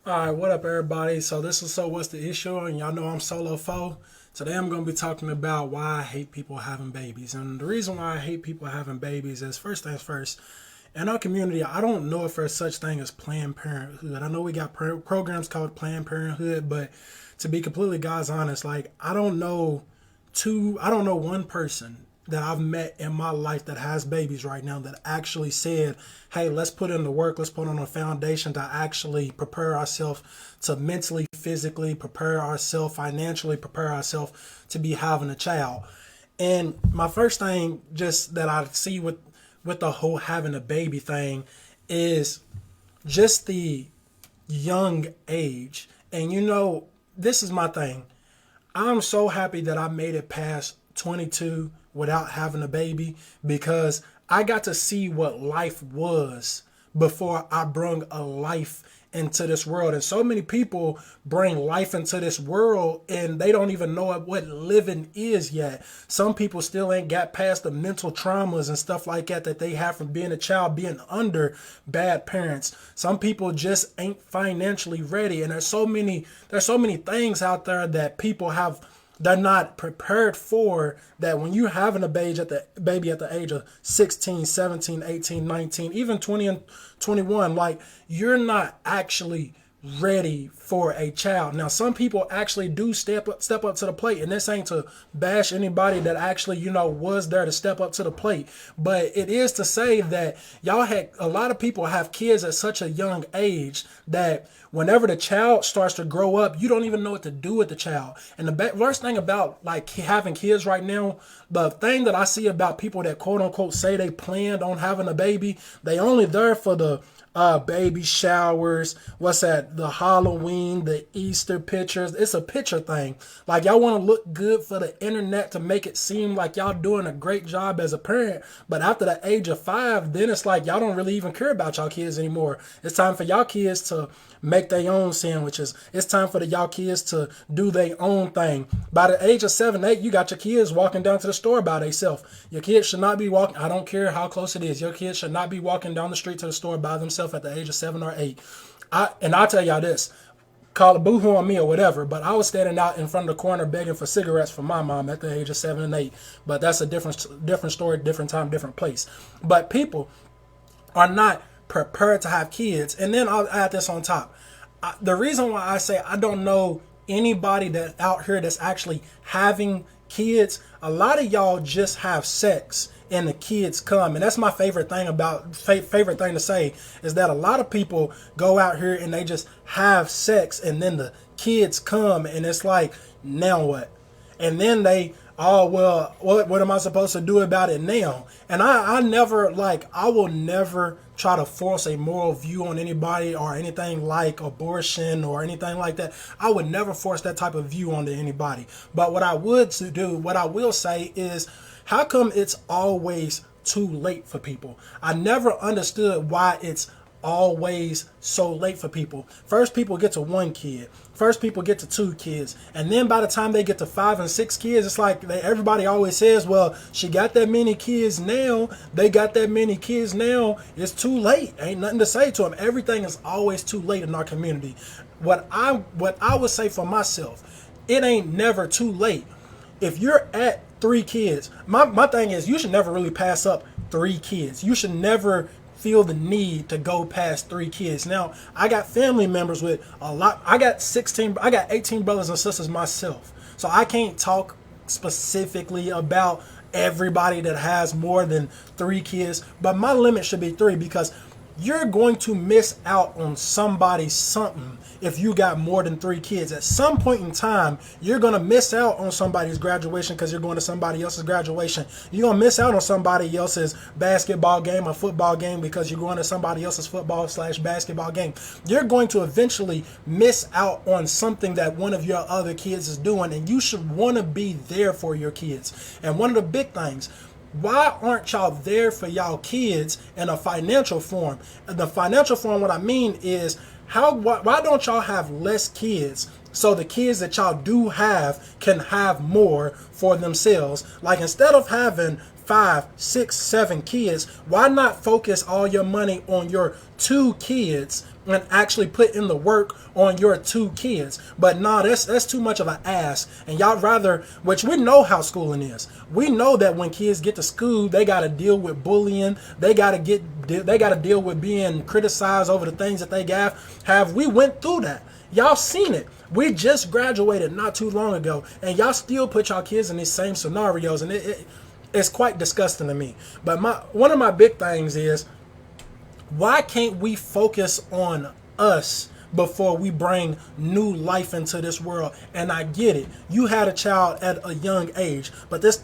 Alright, what up everybody? So this is So What's the Issue? And y'all know I'm Solo Foe. Today I'm going to be talking about why I hate people having babies. And the reason why I hate people having babies is, first things first, in our community, I don't know if there's such thing as Planned Parenthood. I know we got programs called Planned Parenthood, but to be completely God's honest, like I don't know one person that I've met in my life that has babies right now that actually said, hey, let's put in the work, let's put on a foundation to actually prepare ourselves to mentally, physically prepare ourselves, financially prepare ourselves to be having a child. And my first thing just that I see with the whole having a baby thing is just the young age. And this is my thing. I'm so happy that I made it past 22 without having a baby because I got to see what life was before I brung a life into this world. And so many people bring life into this world and they don't even know what living is yet. Some people still ain't got past the mental traumas and stuff like that they have from being a child, being under bad parents. Some people just ain't financially ready. And there's so many things out there that people have they're not prepared for, that when you're having a baby at the age of 16, 17, 18, 19, even 20 and 21, like, you're not actually ready for a child. Now, some people actually do step up to the plate, and this ain't to bash anybody that actually, was there to step up to the plate, but it is to say that y'all had a lot of people have kids at such a young age that whenever the child starts to grow up, you don't even know what to do with the child. And the worst thing about like having kids right now, the thing that I see about people that quote unquote say they planned on having a baby, they only there for the baby showers, the Halloween, the Easter pictures. It's a picture thing. Like, y'all want to look good for the internet to make it seem like y'all doing a great job as a parent, but after the age of 5, then it's like y'all don't really even care about y'all kids anymore. It's time for y'all kids to make their own sandwiches. It's time for y'all kids to do their own thing. By the age of 7, 8, you got your kids walking down to the store by themselves. Your kids should not be walking, I don't care how close it is, your kids should not be walking down the street to the store by themselves at the age of 7 or 8. I'll tell y'all this, call it boohoo on me or whatever, but I was standing out in front of the corner begging for cigarettes for my mom at the age of 7 and 8. But that's a different story, different time, different place. But people are not prepared to have kids. And then I'll add this on top. The reason why I say I don't know anybody that out here that's actually having kids, a lot of y'all just have sex and the kids come. And that's my favorite thing to say, is that a lot of people go out here and they just have sex and then the kids come and it's like, now what? And then they, oh, well, what am I supposed to do about it now? And I will never try to force a moral view on anybody or anything like abortion or anything like that. I would never force that type of view onto anybody. But what I will say is, how come it's always too late for people? I never understood why it's always so late for people. First, people get to 1 kid. First, people get to 2 kids. And then by the time they get to 5 and 6 kids, it's like everybody always says, well, she got that many kids now. They got that many kids now. It's too late. Ain't nothing to say to them. Everything is always too late in our community. What I would say for myself, it ain't never too late. If you're at 3 kids, my thing is, you should never really pass up 3 kids. You should never feel the need to go past 3 kids. Now, I got family members with a lot. I got 18 brothers and sisters myself. So I can't talk specifically about everybody that has more than 3 kids, but my limit should be 3, because you're going to miss out on somebody's something if you got more than 3 kids. At some point in time, you're going to miss out on somebody's graduation because you're going to somebody else's graduation. You're going to miss out on somebody else's basketball game or football game because you're going to somebody else's football/basketball game. You're going to eventually miss out on something that one of your other kids is doing, and you should want to be there for your kids. And one of the big things, why aren't y'all there for y'all kids in a financial form? The financial form, what I mean is, why don't y'all have less kids so the kids that y'all do have can have more for themselves? Like, instead of having 5, 6, 7 kids, why not focus all your money on your 2 kids and actually put in the work on your 2 kids? But nah, that's too much of an ask. And y'all rather, which we know how schooling is. We know that when kids get to school, they got to deal with bullying. They got to deal with being criticized over the things that they have. We went through that. Y'all seen it. We just graduated not too long ago, and y'all still put y'all kids in these same scenarios, and it's quite disgusting to me. But one of my big things is, why can't we focus on us before we bring new life into this world? And I get it. You had a child at a young age, but this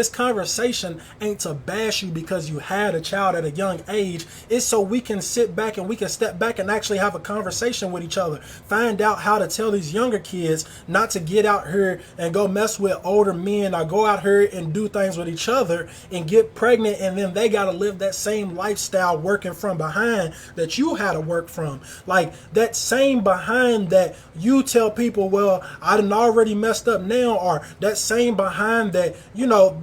conversation ain't to bash you because you had a child at a young age. It's so we can sit back and we can step back and actually have a conversation with each other. Find out how to tell these younger kids not to get out here and go mess with older men, or go out here and do things with each other and get pregnant, and then they got to live that same lifestyle working from behind that you had to work from. Like that same behind that you tell people, well, I done already messed up now, or that same behind that,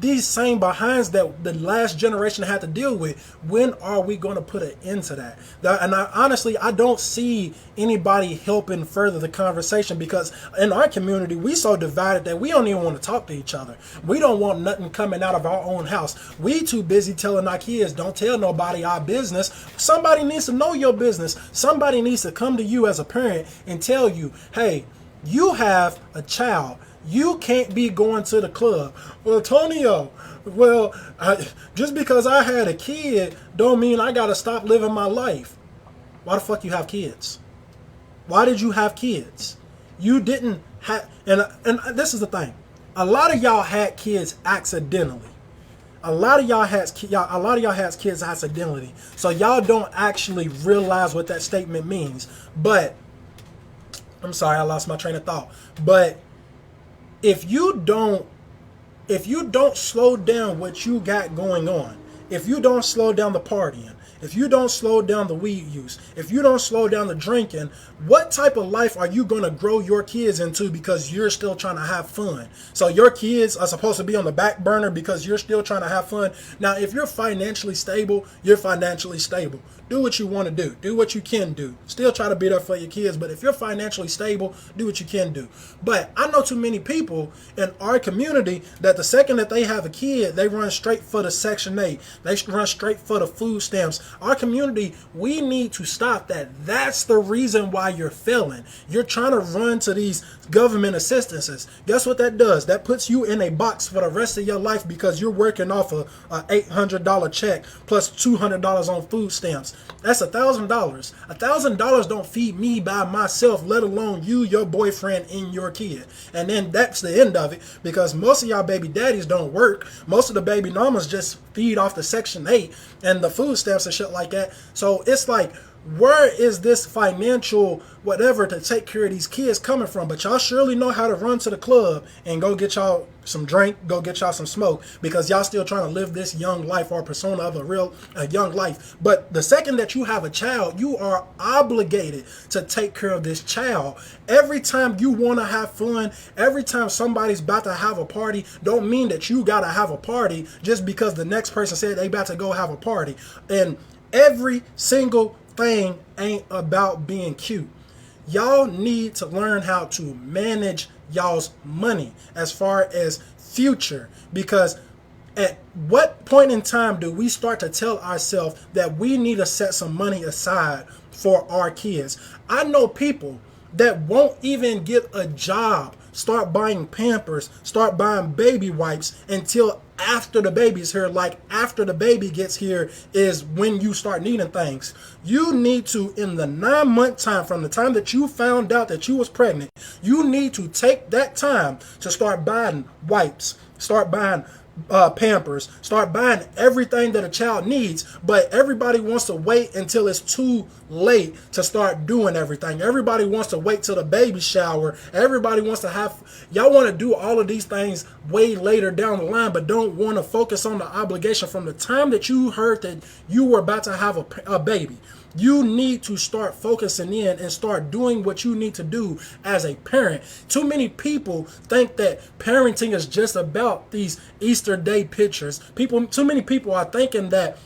these same behinds that the last generation had to deal with. When are we going to put an end to that? And honestly, I don't see anybody helping further the conversation, because in our community, we so divided that we don't even want to talk to each other. We don't want nothing coming out of our own house. We too busy telling our kids, don't tell nobody our business. Somebody needs to know your business. Somebody needs to come to you as a parent and tell you, hey, you have a child. You can't be going to the club. Well, Antonio, just because I had a kid don't mean I got to stop living my life. Why the fuck you have kids? Why did you have kids? You didn't have, and this is the thing. A lot of y'all had kids accidentally. A lot of y'all has kids accidentally. So y'all don't actually realize what that statement means. But I'm sorry, I lost my train of thought. But if you don't slow down what you got going on, if you don't slow down the partying, if you don't slow down the weed use, if you don't slow down the drinking, what type of life are you going to grow your kids into because you're still trying to have fun? So your kids are supposed to be on the back burner because you're still trying to have fun. Now, if you're financially stable, you're financially stable. Do what you want to do. Do what you can do. Still try to be there for your kids. But if you're financially stable, do what you can do. But I know too many people in our community that the second that they have a kid, they run straight for the Section 8. They run straight for the food stamps. Our community, we need to stop that. That's the reason why you're failing. You're trying to run to these government assistances. Guess what that does? That puts you in a box for the rest of your life because you're working off a $800 check plus $200 on food stamps. That's $1,000. $1,000 don't feed me by myself, let alone you, your boyfriend, and your kid. And then that's the end of it, because most of y'all baby daddies don't work. Most of the baby mamas just feed off the Section 8 and the food stamps and shit like that. So it's like, where is this financial whatever to take care of these kids coming from? But y'all surely know how to run to the club and go get y'all some drink, go get y'all some smoke, because y'all still trying to live this young life or persona of a young life. But the second that you have a child, you are obligated to take care of this child. Every time you want to have fun, every time somebody's about to have a party, don't mean that you got to have a party just because the next person said they about to go have a party. And every single thing ain't about being cute. Y'all need to learn how to manage y'all's money as far as future, because at what point in time do we start to tell ourselves that we need to set some money aside for our kids? I know people that won't even get a job, start buying Pampers, start buying baby wipes until after the baby's here. Like, after the baby gets here is when you start needing things. You need to, in the 9-month time from the time that you found out that you was pregnant, you need to take that time to start buying wipes, start buying Pampers, start buying everything that a child needs. But everybody wants to wait until it's too late to start doing everything. Everybody wants to wait till the baby shower. Everybody wants to y'all want to do all of these things way later down the line, but don't want to focus on the obligation from the time that you heard that you were about to have a baby. You need to start focusing in and start doing what you need to do as a parent. Too many people think that parenting is just about these Easter day pictures. Too many people are thinking that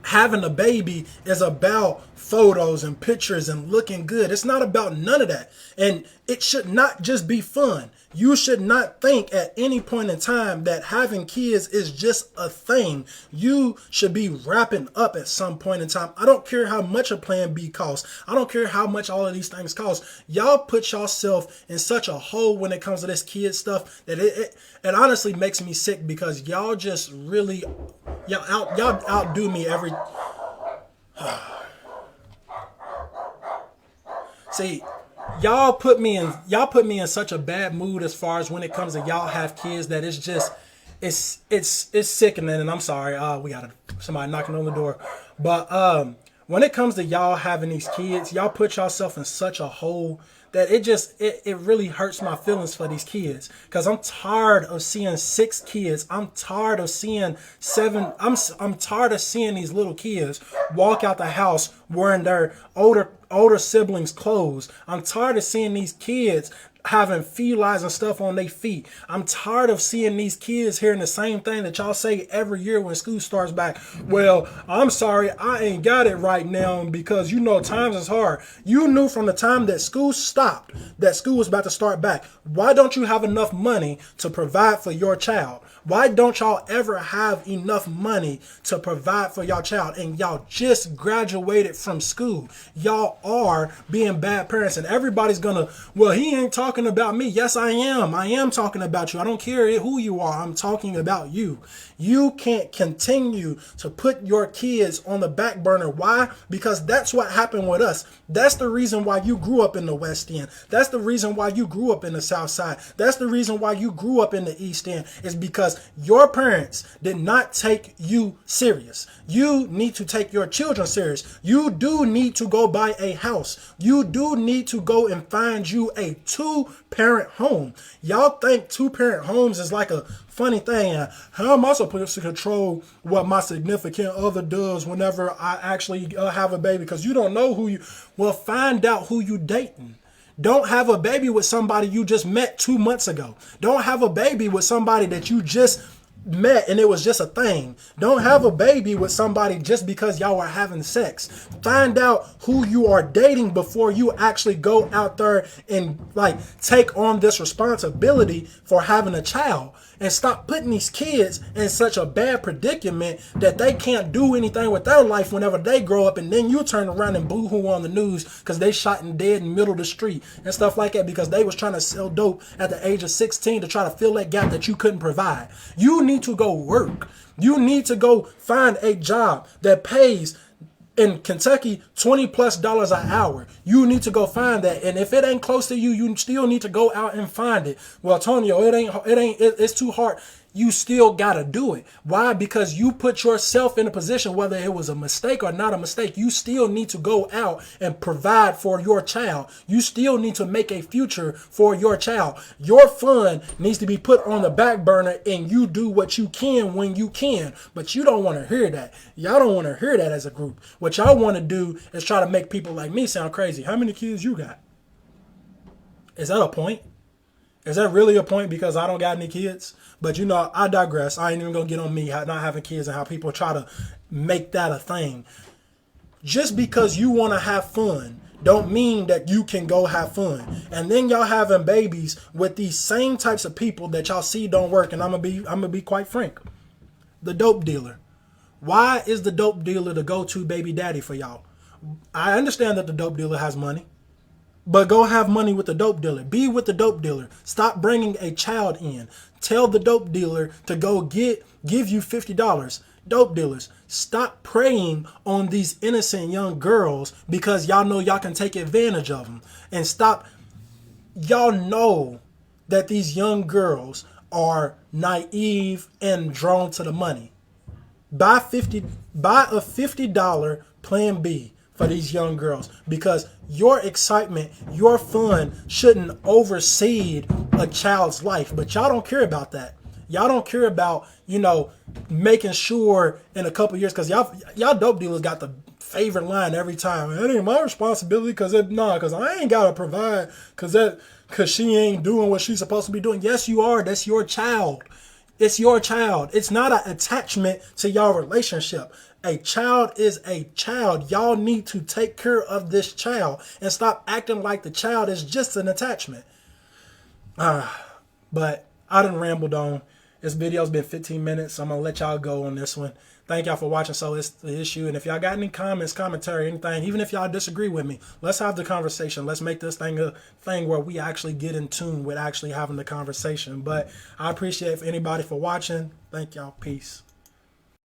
having a baby is about photos and pictures and looking good. It's not about none of that. And it should not just be fun. You should not think at any point in time that having kids is just a thing. You should be wrapping up at some point in time. I don't care how much a plan B costs. I don't care how much all of these things cost. Y'all put yourself in such a hole when it comes to this kid stuff that it honestly makes me sick, because y'all just really y'all outdo me every. See, y'all put me in such a bad mood as far as when it comes to y'all have kids, that it's just it's sickening. And I'm sorry, we got somebody knocking on the door, but when it comes to y'all having these kids, y'all put yourself in such a hole that it really hurts my feelings for these kids, because I'm tired of seeing 6 kids. I'm tired of seeing 7. I'm tired of seeing these little kids walk out the house wearing their older siblings' clothes. I'm tired of seeing these kids having felines and stuff on their feet. I'm tired of seeing these kids hearing the same thing that y'all say every year when school starts back. Well, I'm sorry, I ain't got it right now because times is hard. You knew from the time that school stopped that school was about to start back. Why don't you have enough money to provide for your child? Why don't y'all ever have enough money to provide for y'all child? And y'all just graduated from school. Y'all are being bad parents, and everybody's gonna, well, he ain't talking about me. Yes, I am. I am talking about you. I don't care who you are. I'm talking about you. You can't continue to put your kids on the back burner. Why? Because that's what happened with us. That's the reason why you grew up in the West End. That's the reason why you grew up in the South Side. That's the reason why you grew up in the East End. Is because your parents did not take you serious. You need to take your children serious. You do need to go buy a house. You do need to go and find you a 2-parent home. Y'all think 2-parent homes is like a funny thing. How am I supposed to control what my significant other does whenever I actually have a baby? Because you don't know who you. Well, find out who you dating. Don't have a baby with somebody you just met 2 months ago. Don't have a baby with somebody that you just met and it was just a thing. Don't have a baby with somebody just because y'all are having sex. Find out who you are dating before you actually go out there and take on this responsibility for having a child. And stop putting these kids in such a bad predicament that they can't do anything with their life whenever they grow up, and then you turn around and boo-hoo on the news because they shot and dead in the middle of the street and stuff like that because they was trying to sell dope at the age of 16 to try to fill that gap that you couldn't provide. You need to go work. You need to go find a job that pays in Kentucky $20+ an hour. You need to go find that. And if it ain't close to you, you still need to go out and find it. Well, Antonio, it's too hard. You still gotta do it. Why? Because you put yourself in a position, whether it was a mistake or not a mistake, you still need to go out and provide for your child. You still need to make a future for your child. Your fun needs to be put on the back burner, and you do what you can when you can. But you don't want to hear that. Y'all don't want to hear that as a group. What y'all want to do is try to make people like me sound crazy. How many kids you got? Is that a point? Is that really a point because I don't got any kids? But I digress. I ain't even going to get on me not having kids and how people try to make that a thing. Just because you want to have fun don't mean that you can go have fun. And then y'all having babies with these same types of people that y'all see don't work. And I'm gonna be quite frank. The dope dealer. Why is the dope dealer the go-to baby daddy for y'all? I understand that the dope dealer has money. But go have money with the dope dealer. Be with the dope dealer. Stop bringing a child in. Tell the dope dealer to go give you $50. Dope dealers, stop preying on these innocent young girls because y'all know y'all can take advantage of them. And stop. Y'all know that these young girls are naive and drawn to the money. Buy a $50 plan B for these young girls, because your excitement, your fun shouldn't oversee a child's life. But y'all don't care about that. Y'all don't care about, making sure in a couple years, because y'all dope dealers got the favorite line every time. It ain't my responsibility because I ain't gotta provide because she ain't doing what she's supposed to be doing. Yes, you are. That's your child. It's your child. It's not an attachment to your relationship. A child is a child. Y'all need to take care of this child and stop acting like the child is just an attachment. But I done rambled on. This video's been 15 minutes. So I'm going to let y'all go on this one. Thank y'all for watching. So it's the issue. And if y'all got any comments, commentary, anything, even if y'all disagree with me, let's have the conversation. Let's make this thing a thing where we actually get in tune with actually having the conversation. But I appreciate anybody for watching. Thank y'all. Peace.